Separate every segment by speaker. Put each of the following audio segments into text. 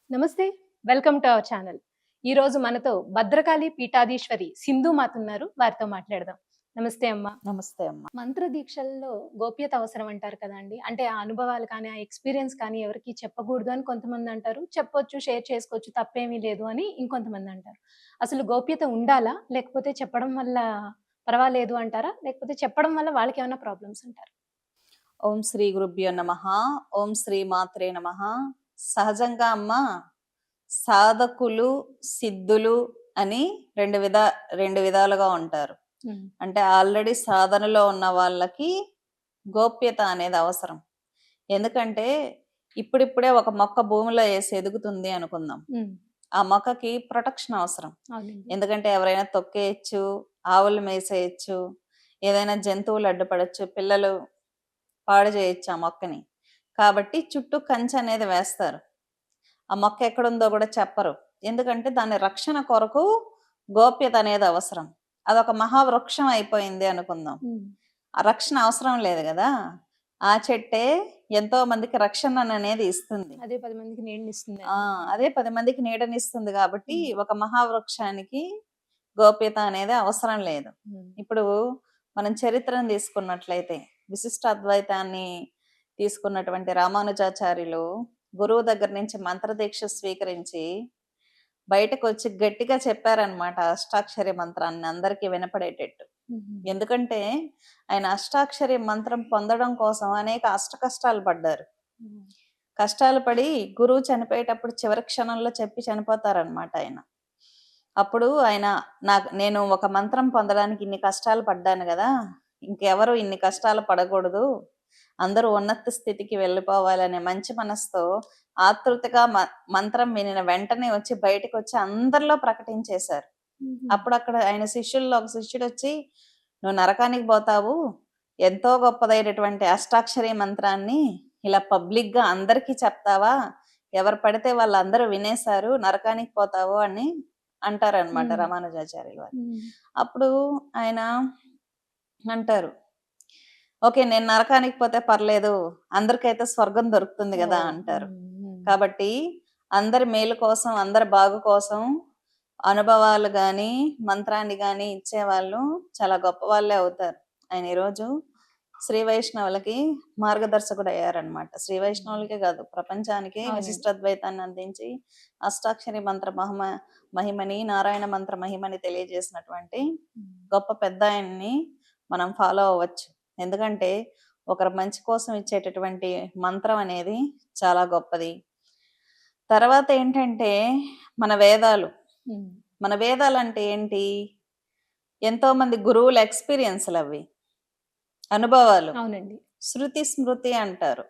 Speaker 1: నమస్తే. Welcome to our channel. ఈరోజు మనతో భద్రకాళి పీఠాధీశ్వరి సింధు మాత ఉన్నారు. వారితో మాట్లాడదాం. నమస్తే అమ్మ.
Speaker 2: నమస్తే అమ్మ.
Speaker 1: మంత్ర దీక్షల్లో గోప్యత అవసరం అంటారు కదండీ! అంటే ఆ అనుభవాలు కానీ, ఆ ఎక్స్‌పీరియన్స్ కానీ ఎవరికీ చెప్పకూడదు అని కొంతమందంటారు. చెప్పొచ్చు, షేర్ చేసుకోవచ్చు తప్పేమీ లేదు అని ఇంకొంతమందంటారు. అసలు గోప్యత ఉండాలా? లేకపోతే చెప్పడం వల్ల పర్వాలేదు అంటారా? లేకపోతే చెప్పడం వల్ల వాళ్ళకేమైనా ప్రాబ్లమ్స్ అంటారా?
Speaker 2: ఓం శ్రీ గురుభ్యో నమః. ఓం శ్రీ మాత్రే నమః. సహజంగా అమ్మ సాధకులు, సిద్ధులు అని 2 విధాలుగా ఉంటారు.
Speaker 1: హ్మ్.
Speaker 2: అంటే ఆల్రెడీ సాధనలో ఉన్న వాళ్ళకి గోప్యత అనేది అవసరం. ఎందుకంటే ఇప్పుడిప్పుడే ఒక మొక్క భూమిలో ఏసి ఎదుగుతుంది అనుకుందాం.
Speaker 1: హ్మ్.
Speaker 2: ఆ మొక్కకి ప్రొటెక్షన్ అవసరం.
Speaker 1: అవునండి.
Speaker 2: ఎందుకంటే ఎవరైనా తొక్కేయచ్చు, ఆవులు మేసేయచ్చు, ఏదైనా జంతువులు అడ్డుపడొచ్చు, పిల్లలు పాడు చేయొచ్చు ఆ మొక్కని. కాబట్టి చుట్టూ కంచె అనేది వేస్తారు. ఆ మొక్క ఎక్కడుందో కూడా చెప్పరు. ఎందుకంటే దాని రక్షణ కొరకు గోప్యత అనేది అవసరం. అదొక మహావృక్షం అయిపోయింది అనుకుందాం.
Speaker 1: హ్మ్.
Speaker 2: ఆ రక్షణ అవసరం లేదు గదా! ఆ చెట్టే ఎంతో మందికి రక్షణననేది ఇస్తుంది.
Speaker 1: అదే 10 మందికి
Speaker 2: ఆ!
Speaker 1: నీడనిస్తుందండి.
Speaker 2: అదే 10 మందికి నీడనిస్తుంది గాబట్టి,
Speaker 1: హ్మ్.
Speaker 2: ఒక మహావృక్షానికి గోప్యత అనేది అవసరం లేదు.
Speaker 1: హ్మ్.
Speaker 2: ఇప్పుడు మనం చరిత్రను తీసుకున్నట్లయితే, విశిష్ట అద్వైతాన్ని తీసుకున్నటువంటి రామానుజాచార్యులు గురువు దగ్గర నుంచి మంత్రదీక్ష స్వీకరించి, బయటకొచ్చి గట్టిగా చెప్పారనమాట అష్టాక్షరి మంత్రాన్ని అందరికీ వినపడేటట్టు.
Speaker 1: హుహు.
Speaker 2: ఎందుకంటే, ఆయన అష్టాక్షరి మంత్రం పొందడం కోసం అనేక అష్టకష్టాలు పడ్డారు.
Speaker 1: హ్మ్.
Speaker 2: కష్టాలు పడి గురువు చనిపోయేటప్పుడు చివరి క్షణంలో చెప్పి చనిపోతారనమాట ఆయన. అప్పుడు ఆయన నేను ఒక మంత్రం పొందడానికి ఇన్ని కష్టాలు పడ్డాను గదా! ఇంకెవరు ఇన్ని కష్టాలు పడకూడదు. అందరూ ఉన్నత స్థితికి వెళ్ళిపోవాలనే మంచి మనసుతో ఆతృతగా మంత్రం వినిన వెంటనే వచ్చి బయటకొచ్చి అందరిలో ప్రకటించేశారు.
Speaker 1: హుహు.
Speaker 2: అప్పుడక్కడ ఆయన శిష్యుల్లో ఒక శిష్యుడొచ్చి, "నువ్వు నరకానికి పోతావు. ఎంతో గొప్పదైనటువంటి అష్టాక్షరి మంత్రాన్ని ఇలా పబ్లిక్‌గా అందరికీ చెప్తావా? ఎవరు పడితే వాళ్ళందరూ వినేశారు. నరకానికి పోతావు" అని అంటారనమాట
Speaker 1: హ్మ్.
Speaker 2: రామానుజాచార్యులు వారు.
Speaker 1: హ్మ్.
Speaker 2: అప్పుడు ఆయన అంటారు, "ఓకే. నేను నరకానికి పోతే పర్లేదు. అందరికైతే స్వర్గం దొరుకుతుంది గదా!"
Speaker 1: ఓహ్!
Speaker 2: అంటారు.
Speaker 1: హ్మ్. హ్మ్.
Speaker 2: కాబట్టి అందరి మేలు కోసం, అందరి బాగు కోసం అనుభవాలు గాని, మంత్రాన్ని గాని ఇచ్చేవాళ్ళు చాలా గొప్పవాళ్ళే అవుతారు. ఆయన ఈరోజు శ్రీ వైష్ణవులకి మార్గదర్శకుడయ్యారనమాట. శ్రీ
Speaker 1: హ్మ్.
Speaker 2: వైష్ణవులకే గాదు, ప్రపంచానికే
Speaker 1: అవునండి.
Speaker 2: విశిష్టాద్వైతాన్ని అందించి, అష్టాక్షరి మంత్ర మహిమని, నారాయణ మంత్ర మహిమని తెలియజేసినటువంటి
Speaker 1: హ్మ్.
Speaker 2: గొప్ప పెద్దాయన్ని మనం ఫాలో అవ్వచ్చు. ఎందుకంటే, ఒకరి మంచి కోసం ఇచ్చేటటువంటి మంత్రం అనేది చాలా గొప్పది. తర్వాత ఏంటంటే, మన వేదాలు.
Speaker 1: హ్మ్.
Speaker 2: మన వేదాలంటే ఏంటి? ఎంతోమంది గురువుల ఎక్స్‌పీరియన్స్‌లవి. అనుభవాలు.
Speaker 1: అవునండి.
Speaker 2: శృతి, స్మృతి అంటారు.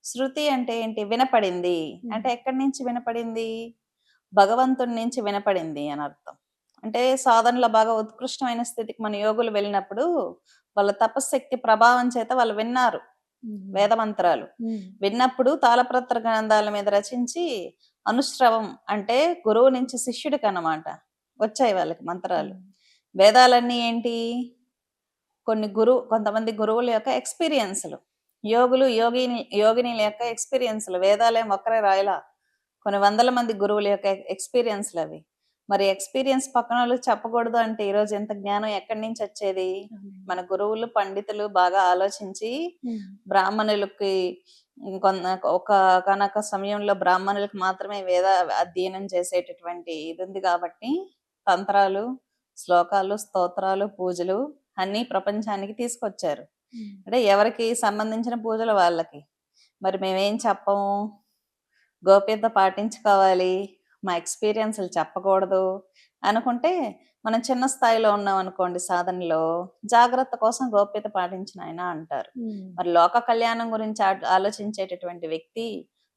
Speaker 2: శృతి అంటే ఏంటి? వినపడింది.
Speaker 1: హ్మ్.
Speaker 2: అంటే ఎక్కడి నుంచి వినపడింది? భగవంతుడి నుంచి వినపడింది అనర్థం. అంటే సాధనలో బాగా ఉత్కృష్టమైన స్థితికి మన యోగులు వెళ్ళినప్పుడు, వాళ్ళ తపశ్శక్తి ప్రభావం చేత వాళ్ళు విన్నారు
Speaker 1: హుహు.
Speaker 2: వేదమంత్రాలు.
Speaker 1: హ్మ్.
Speaker 2: విన్నప్పుడు తాళపత్ర గ్రంథాల మీద రచించి, అనుశ్రవం అంటే గురువు నుంచి శిష్యుడికనమాట. వచ్చాయి వాళ్ళకి మంత్రాలు.
Speaker 1: హ్మ్.
Speaker 2: వేదాలన్నీ ఏంటి? కొంతమంది గురువుల యొక్క ఎక్స్‌పీరియన్స్‌లు. యోగినీల యొక్క ఎక్స్‌పీరియన్స్‌లు. వేదాలేం ఒక్కరే రాయలా. కొన్ని వందల మంది గురువుల యొక్క ఎక్స్‌పీరియన్స్‌లవి. మరి ఎక్స్‌పీరియన్స్ పక్కనోళ్ళకి చెప్పకూడదు అంటే ఈరోజు ఇంత జ్ఞానం ఎక్కడి నుంచొచ్చేది?
Speaker 1: అవునండి.
Speaker 2: మన గురువులు, పండితులు బాగా ఆలోచించి
Speaker 1: హ్మ్.
Speaker 2: బ్రాహ్మణులకి ఒకానొక సమయంలో బ్రాహ్మణులకు మాత్రమే వేద అధ్యయనం చేసేటటువంటి ఇదుంది కాబట్టి, తంత్రాలు, శ్లోకాలు, స్తోత్రాలు, పూజలు అన్నీ ప్రపంచానికి తీసుకొచ్చారు.
Speaker 1: హ్మ్.
Speaker 2: అంటే ఎవరికి సంబంధించిన పూజలు వాళ్ళకి. మరి మేమేం చెప్పము. గోప్యత పాటించుకోవాలి. మా ఎక్స్‌పీరియన్స్‌లు చెప్పకూడదు అనుకుంటే, మనం చిన్న స్థాయిలో ఉన్నామనుకోండి సాధనలో, జాగ్రత్త కోసం గోప్యత పాటించు అంటారు.
Speaker 1: హ్మ్.
Speaker 2: మరి లోక కళ్యాణం గురించి ఆలోచించేటటువంటి వ్యక్తి,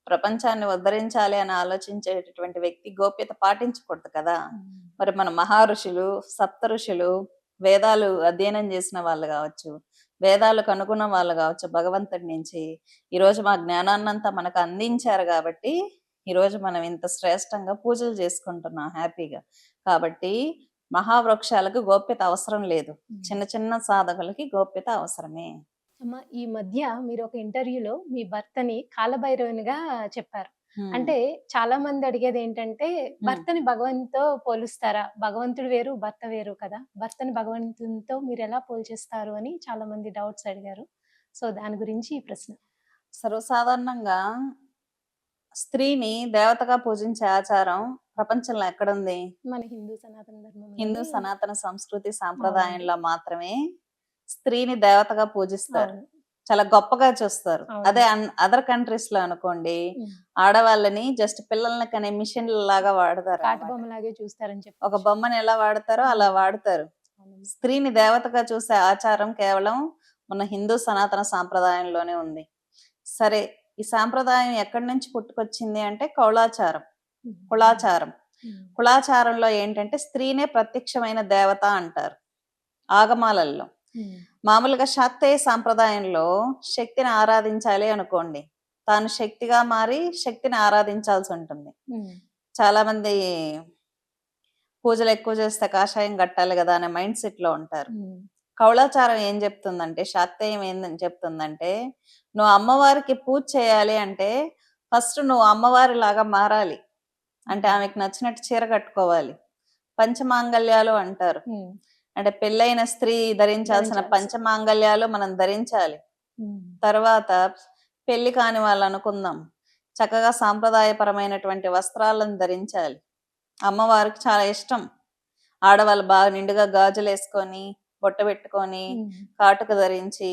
Speaker 2: ప్రపంచాన్ని ఉద్ధరించాలి అని ఆలోచించేటటువంటి వ్యక్తి గోప్యత పాటించకూడదు కదా!
Speaker 1: హ్మ్.
Speaker 2: మరి మన మహర్షులు, సప్తఋషులు, వేదాలు అధ్యయనం చేసిన వాళ్ళు గావచ్చు, వేదాలకు అనుగుణ వాళ్ళు గావచ్చు భగవంతుడి నుంచి, ఈరోజు మా జ్ఞానాన్నంతా మనకు అందించారు గాబట్టి, ఈరోజు మనం ఇంత శ్రేష్టంగా పూజలు చేసుకుంటున్నాం హ్యాపీగా. కాబట్టి మహావృక్షాలకు గోప్యత అవసరం లేదు.
Speaker 1: హ్మ్.
Speaker 2: చిన్న చిన్న సాధకులకి గోప్యత అవసరమే.
Speaker 1: అమ్మ ఈ మధ్య మీరొక ఇంటర్వ్యూలో మీ భర్తని కాలభైరవునిగా చెప్పారు.
Speaker 2: హ్మ్.
Speaker 1: అంటే చాలా మంది అడిగేది ఏంటంటే,
Speaker 2: హ్మ్.
Speaker 1: భర్తని భగవంతునితో పోలుస్తారా? భగవంతుడు వేరు, భర్త వేరు కదా! భర్తని భగవంతునితో మీరెలా పోల్చేస్తారు అని చాలా మంది డౌట్స్ అడిగారు. సో, దాని గురించి ఈ ప్రశ్న.
Speaker 2: సర్వసాధారణంగా స్త్రీని దేవతగా పూజించే ఆచారం ప్రపంచంలో ఎక్కడుంది?
Speaker 1: మన హిందూ సనాతన
Speaker 2: హిందూ
Speaker 1: ధర్మంలోని
Speaker 2: సనాతన సంస్కృతి
Speaker 1: అవునండి.
Speaker 2: సాంప్రదాయంలో మాత్రమే స్త్రీని దేవతగా పూజిస్తారు.
Speaker 1: అవును.
Speaker 2: చాలా గొప్పగా చూస్తారు. అదే
Speaker 1: అవునండి.
Speaker 2: అదర్ కంట్రీస్‌లో అనుకోండి,
Speaker 1: హ్మ్.
Speaker 2: ఆడవాళ్ళని జస్ట్ పిల్లల్ని కనే మిషన్‌లాగా వాడతారనమాట.
Speaker 1: కాటుబొమ్మలాగే చూస్తారని
Speaker 2: ఒక
Speaker 1: చెప్పొచ్చు.
Speaker 2: బొమ్మని ఎలా వాడతారో అలా
Speaker 1: హ్మ్.
Speaker 2: వాడతారు.
Speaker 1: అవునండి.
Speaker 2: స్త్రీని దేవతగా చూసే ఆచారం కేవలం మన హిందూ సనాతన సాంప్రదాయంలోనే ఉంది. సరే, ఈ సాంప్రదాయం ఎక్కడి నుంచి పుట్టుకొచ్చింది అంటే కౌలాచారం,
Speaker 1: హ్మ్.
Speaker 2: కులాచారం.
Speaker 1: హ్మ్.
Speaker 2: కులాచారంలో ఏంటంటే స్త్రీనే ప్రత్యక్షమైన దేవత అంటారు ఆగమాలలో.
Speaker 1: హ్మ్.
Speaker 2: మామూలుగా శాక్తేయ సాంప్రదాయంలో శక్తిని ఆరాధించాలి అనుకోండి. తాను శక్తిగా మారి శక్తిని ఆరాధించాల్సి ఉంటుంది.
Speaker 1: హ్మ్.
Speaker 2: చాలామంది పూజలు ఎక్కువ చేస్తే కాషాయం కట్టాలి గదా! అనే మైండ్ సెట్‌లో ఉంటారు.
Speaker 1: హ్మ్.
Speaker 2: కౌలాచారం ఏం చెప్తుందంటే, శాక్తేయం ఏందని చెప్తుందంటే, నువ్వు అమ్మవారికి పూజ చేయాలి అంటే, ఫస్ట్ నువ్వు అమ్మవారిలాగా మారాలి. అంటే
Speaker 1: హ్మ్.
Speaker 2: ఆమెకు నచ్చినట్టు చీర కట్టుకోవాలి. పంచమాంగల్యాలు అంటారు.
Speaker 1: హ్మ్.
Speaker 2: అంటే పెళ్ళైన స్త్రీ ధరించాల్సిన
Speaker 1: ధరించాల్సి.
Speaker 2: పంచమాంగల్యాలు మనం ధరించాలి.
Speaker 1: హ్మ్.
Speaker 2: తర్వాత పెళ్లి కాని వాళ్ళనుకుందాం. చక్కగా సాంప్రదాయపరమైనటువంటి వస్త్రాలను ధరించాలి. అమ్మవారికి చాలా ఇష్టం. ఆడవాళ్ళు బాగా నిండుగా గాజులేసుకొని, బొట్టు పెట్టుకొని,
Speaker 1: హ్మ్.
Speaker 2: కాటుక ధరించి,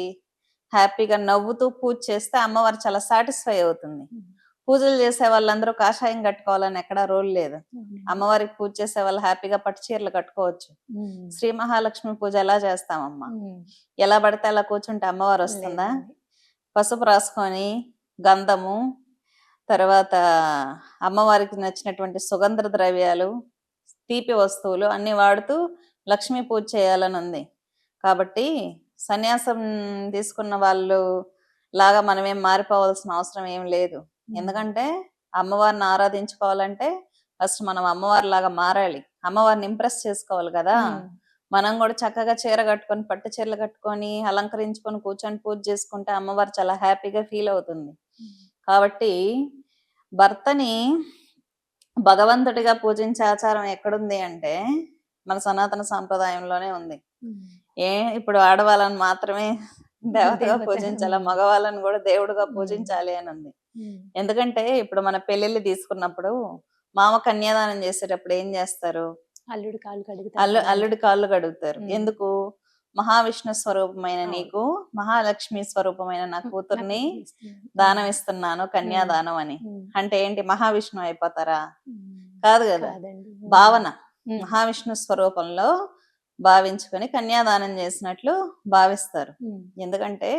Speaker 2: హ్యాపీగా నవ్వుతూ పూజ చేస్తే అమ్మవారు చాలా సాటిస్ఫై అవుతుంది.
Speaker 1: హ్మ్.
Speaker 2: పూజలు చేసే వాళ్ళందరూ కాషాయం కట్టుకోవాలని ఎక్కడా రూల్ లేదు.
Speaker 1: అవునండి.
Speaker 2: అమ్మవారికి పూజ చేసేవాళ్ళు హ్యాపీగా పట్టు చీరలు కట్టుకోవచ్చు.
Speaker 1: హ్మ్.
Speaker 2: శ్రీ మహాలక్ష్మి పూజ ఎలా చేస్తామమ్మా?
Speaker 1: హ్మ్.
Speaker 2: ఎలా పడితే అలా కూర్చుంటే అమ్మవారొస్తుందా?
Speaker 1: లేదండి.
Speaker 2: పసుపు రాసుకొని, గంధము, తర్వాత అమ్మవారికి నచ్చినటువంటి సుగంధ ద్రవ్యాలు, తీపి వస్తువులు అన్నీ వాడుతూ లక్ష్మీ పూజ చేయాలనుంది. కాబట్టి సన్యాసం తీసుకున్న వాళ్ళు లాగా మనమేం మారిపోవాల్సిన అవసరం ఏం లేదు.
Speaker 1: హ్మ్.
Speaker 2: ఎందుకంటే అమ్మవారిని ఆరాధించుకోవాలంటే ఫస్ట్ మనం అమ్మవారిలాగా మారాలి. అమ్మవారిని ఇంప్రెస్ చేసుకోవాలి గదా!
Speaker 1: హ్మ్.
Speaker 2: మనం గూడా చక్కగా చీర కట్టుకొని, పట్టు చీరలు కట్టుకొని, అలంకరించుకొని కూర్చొని పూజ చేసుకుంటే అమ్మవారు చాలా హ్యాపీగా ఫీల్ అవుతుంది.
Speaker 1: హ్మ్.
Speaker 2: కాబట్టి భర్తని భగవంతుడిగా పూజించే ఆచారం ఎక్కడుంది అంటే, మన సనాతన సాంప్రదాయంలోనే ఉంది.
Speaker 1: హ్మ్.
Speaker 2: ఏ ఇప్పుడు ఆడవాళ్ళని మాత్రమే దేవతగా
Speaker 1: దేవత.
Speaker 2: పూజించాలా,
Speaker 1: హ్మ్.
Speaker 2: మగవాళ్ళని గూడా దేవుడుగా
Speaker 1: హ్మ్.
Speaker 2: పూజించాలి అనుంది.
Speaker 1: హ్మ్.
Speaker 2: ఎందుకంటే ఇప్పుడు మన పెళ్ళిళ్ళు తీసుకున్నప్పుడు, మామ కన్యాదానం చేసేటప్పుడు ఏం జేస్తారు?
Speaker 1: అల్లుడు కాళ్ళు కడుగుతారు కదా అండి.
Speaker 2: అల్లుడి కాళ్ళు కడుగుతారు.
Speaker 1: హ్మ్.
Speaker 2: ఎందుకు? మహావిష్ణు స్వరూపమైన
Speaker 1: అవును.
Speaker 2: నీకు, మహాలక్ష్మి స్వరూపమైన నా
Speaker 1: హ్మ్. నా
Speaker 2: కూతుర్ని
Speaker 1: కూతురినిస్తున్నాను.
Speaker 2: దానం
Speaker 1: హ్మ్.
Speaker 2: ఇస్తున్నాను,
Speaker 1: హ్మ్.
Speaker 2: కన్యాదానం అని.
Speaker 1: హ్మ్.
Speaker 2: అంటే ఏంటి మహావిష్ణువు అయిపోతారా?
Speaker 1: హ్మ్.
Speaker 2: కాదు గదా!
Speaker 1: కాదండి. హ్మ్.
Speaker 2: భావన.
Speaker 1: హ్మ్.
Speaker 2: మహావిష్ణు స్వరూపంలో భావించుకొని కన్యాదానం చేసినట్లు భావిస్తారు.
Speaker 1: హ్మ్.
Speaker 2: ఎందుకంటే,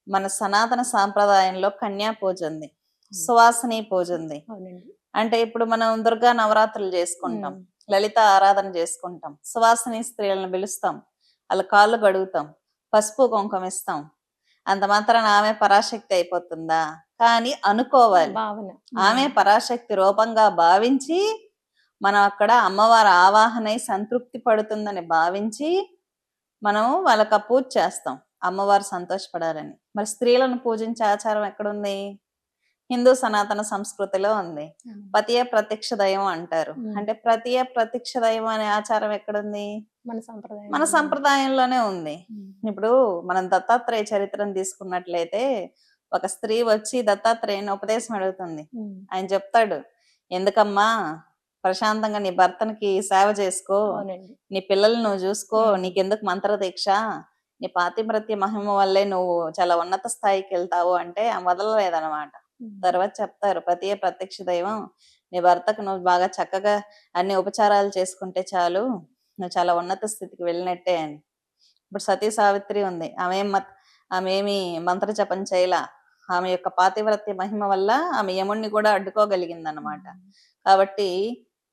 Speaker 2: మన సనాతన సాంప్రదాయంలో కన్యా పూజుంది.
Speaker 1: హ్మ్.
Speaker 2: సువాసిని పూజుంది.
Speaker 1: అవునండి.
Speaker 2: అంటే ఇప్పుడు మనం దుర్గా నవరాత్రులు చేసుకుంటాం.
Speaker 1: హ్మ్.
Speaker 2: లలిత ఆరాధన చేసుకుంటాం. సువాసిని స్త్రీలను పిలుస్తాం. ఆళ్ళ కాళ్ళు కడుగుతాం. పసుపు, కుంకుమ ఇస్తాం. అంత మాత్రాన ఆమె పరాశక్తి అయిపోతుందా? కానీ అనుకోవాలి.
Speaker 1: భావన.
Speaker 2: ఆమె
Speaker 1: హ్మ్.
Speaker 2: పరాశక్తి రూపంగా భావించి, మనం అక్కడ అమ్మవారి ఆవాహనై సంతృప్తి పడుతుందని భావించి, మనం వాళ్ళకి ఆ పూజ చేస్తాం. అమ్మవారు సంతోషపడాలని. మరి స్త్రీలను పూజించే ఆచారం ఎక్కడుంది? హిందూ సనాతన సంస్కృతిలో ఉంది.
Speaker 1: హ్మ్.
Speaker 2: పతియే ప్రత్యక్ష దైవం అంటారు.
Speaker 1: హ్మ్.
Speaker 2: అంటే ప్రతియే ప్రత్యక్ష దైవం అనే ఆచారం ఎక్కడుంది?
Speaker 1: మన
Speaker 2: మన
Speaker 1: సంప్రదాయంలోనే ఉంది.
Speaker 2: సంప్రదాయంలోనే ఉంది.
Speaker 1: హ్మ్.
Speaker 2: ఇప్పుడు మనం దత్తాత్రేయ చరిత్రను తీసుకున్నట్లయితే, ఒక స్త్రీ వచ్చి దత్తాత్రేయుని ఉపదేశం అడుగుతుంది.
Speaker 1: హ్మ్.
Speaker 2: ఆయన చెప్తాడు, "ఎందుకమ్మా ప్రశాంతంగా నీ భర్తనికి సేవ చేసుకో.
Speaker 1: అవునండి.
Speaker 2: నీ పిల్లల్ని నువ్వు చూసుకో.
Speaker 1: హ్మ్.
Speaker 2: నీకెందుకు మంత్రదీక్ష? నీ పాతివ్రత్య మహిమ వల్లే నువ్వు చాలా ఉన్నత స్థాయికెళ్తావు" అంటే ఆమె వదలలేదనమాట.
Speaker 1: హ్మ్.
Speaker 2: తర్వాత చెప్తారు, "పతియే ప్రత్యక్ష దైవం. నీ భర్తకు నువ్వు బాగా చక్కగా అన్ని ఉపచారాలు చేసుకుంటే చాలు. నువ్వు చాలా ఉన్నత స్థితికి వెళ్ళినట్టే" అని. ఇప్పుడు సతీ సావిత్రి ఉంది. ఆమె ఏమి మంత్ర జపం చేయలా. ఆమె యొక్క పాతివ్రత్య మహిమ వల్ల ఆమె యముడిని కూడా అడ్డుకోగలిగిందనమాట.
Speaker 1: హ్మ్.
Speaker 2: కాబట్టి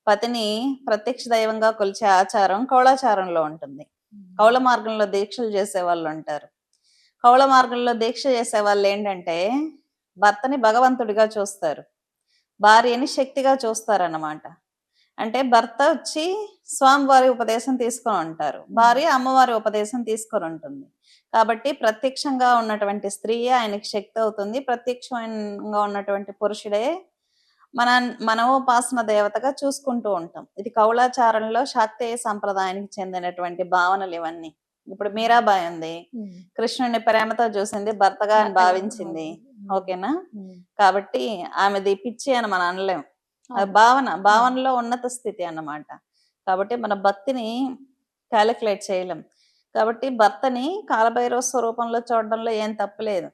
Speaker 2: పతిని ప్రత్యక్ష దైవంగా కొలిచే ఆచారం కౌలాచారంలో ఉంటుంది.
Speaker 1: హ్మ్.
Speaker 2: కౌల మార్గంలో దీక్షలు చేసేవాళ్ళుంటారు. కౌల మార్గంలో దీక్ష చేసేవాళ్ళేంటంటే, భర్తని భగవంతుడిగా చూస్తారు. భార్యని శక్తిగా చూస్తారన్నమాట. అంటే భర్త వచ్చి స్వామివారి ఉపదేశం తీసుకొని ఉంటారు.
Speaker 1: హ్మ్.
Speaker 2: భార్య అమ్మవారి ఉపదేశం తీసుకొని ఉంటుంది. కాబట్టి ప్రత్యక్షంగా ఉన్నటువంటి స్త్రీయే ఆయనకి శక్తి అవుతుంది. ప్రత్యక్షంగా ఉన్నటువంటి పురుషుడే మనోపాసన దేవతగా చూసుకుంటూ ఉంటాం. ఇది కౌలాచారంలో శాక్తేయ సంప్రదాయానికి చెందినటువంటి భావనలు ఇవన్నీ. ఇప్పుడు మీరాబాయి ఉంది. కృష్ణుడిని ప్రేమతో చూసింది, భర్తగా అని భావించింది. ఓకేనా? కాబట్టి ఆమెది పిచ్చి అని మనం అనలేం. అది భావనలో ఉన్నత స్థితి అన్నమాట. కాబట్టి మన భక్తిని క్యాలిక్యులేట్ చేయలేం. కాబట్టి భర్తని కాలభైరవ స్వరూపంలో చూడడంలో ఏం తప్పులేదు.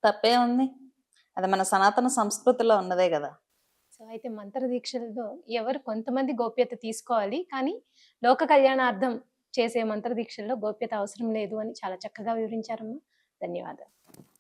Speaker 2: తప్పే ఉంది. అది మన సనాతన సంస్కృతిలో ఉన్నదే కదా.
Speaker 1: సో అయితే మంత్ర దీక్షలలో ఎవరు కొంతమంది గోప్యత తీసుకోవాలి, కానీ లోక కళ్యాణార్థం చేసే మంత్ర దీక్షల్లో గోప్యత అవసరం లేదు అని చాలా చక్కగా వివరించారమ్మా. ధన్యవాదాలు.